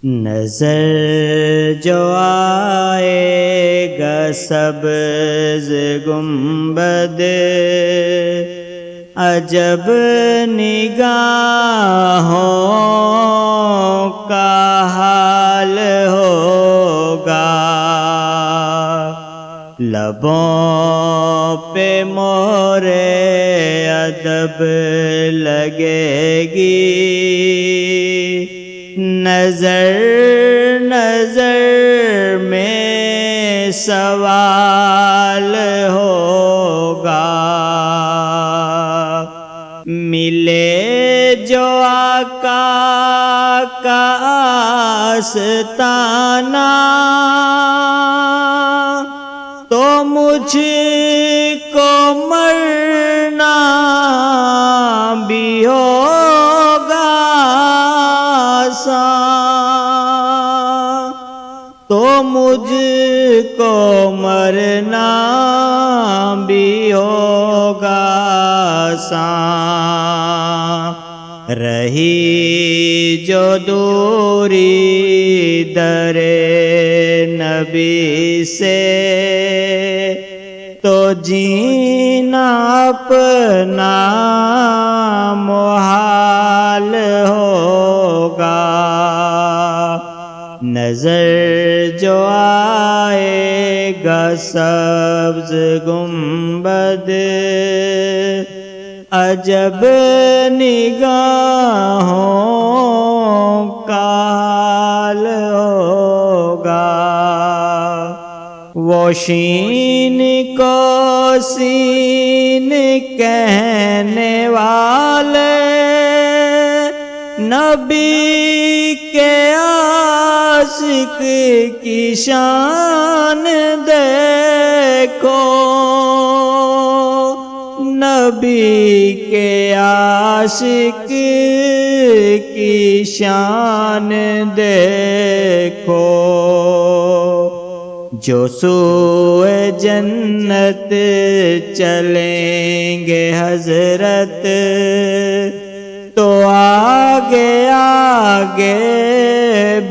نظر جو آئے گا سبز گنبد، عجب نگاہوں کا حال ہوگا، لبوں پہ مہر ادب لگے گی، نظر نظر میں سوال ہوگا، ملے جو آقا کا آستانہ تو مجھ کو مرنا بھی ہوگا آسان، تو مجھ کو مرنا بھی ہوگا آسان، رہی جو دوری در نبی سے تو جینا اپنا محال ہوگا، نظر جو آئے گا سبز گنبد، عجب نگاہوں کا حال ہوگا، وہ شین کو سین کہنے والے نبی کے عاشق کی شان دیکھو، نبی کے عاشق کی شان دیکھو، جو سوئے جنت چلیں گے حضرت تو آگے آگے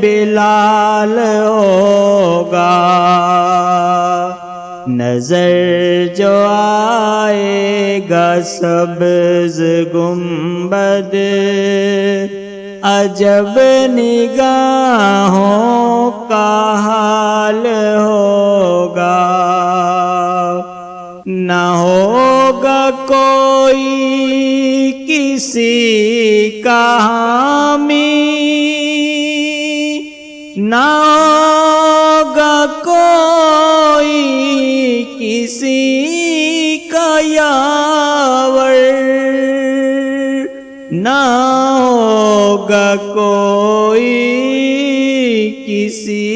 بلال ہوگا، نظر جو آئے گا سبز گنبد، عجب نگاہوں کا حال ہوگا، نہ ہوگا کوئی کسی کا حامی، نہ ہوگا کوئی کسی کا یاور، نہ ہوگا کوئی کسی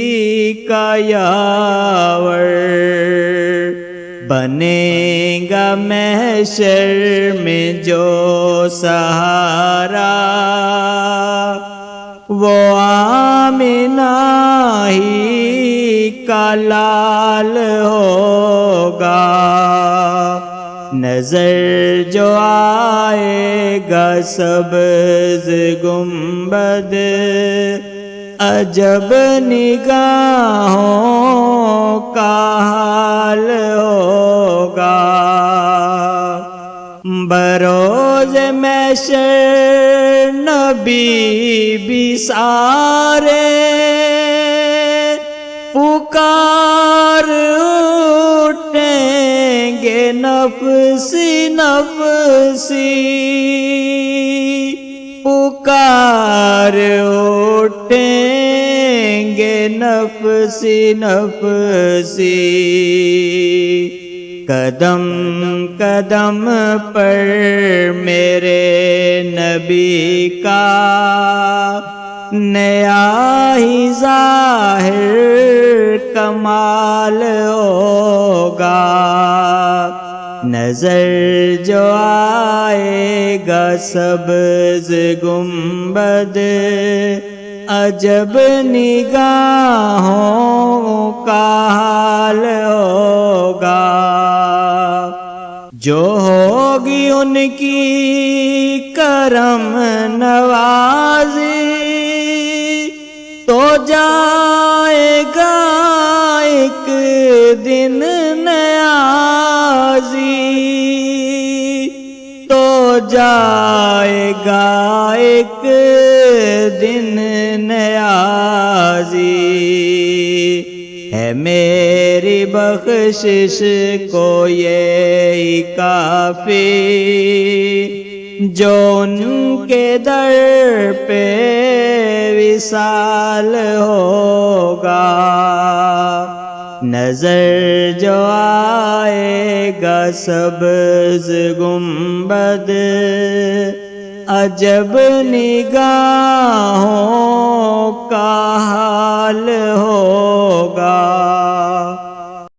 کا یاور، بنے گا محشر میں جو سہارا وہ آمنہ ہی کا لال ہوگا، نظر جو آئے گا سبز گنبد، عجب نگاہوں کا حال ہوگا، بروز محشر نبی بھی سارے پکار اٹھیں گے نفسی نفسی، پکار اٹھیں گے نفسی نفسی، قدم قدم پر میرے نبی کا نیا ہی ظاہر کمال ہوگا، نظر جو آئے گا سبز گنبد، عجب نگاہوں کا حال ہوگا، جو ہوگی ان کی کرم نوازی تو جائے گا ایک دن نیازی، تو جائے گا ایک دن نیازی، ہے میری بخشش کو یہی کافی، جو ان کے در پہ وصال ہوگا، نظر جو آئے گا سبز گنبد، عجب نگاہوں کا حال ہوگا۔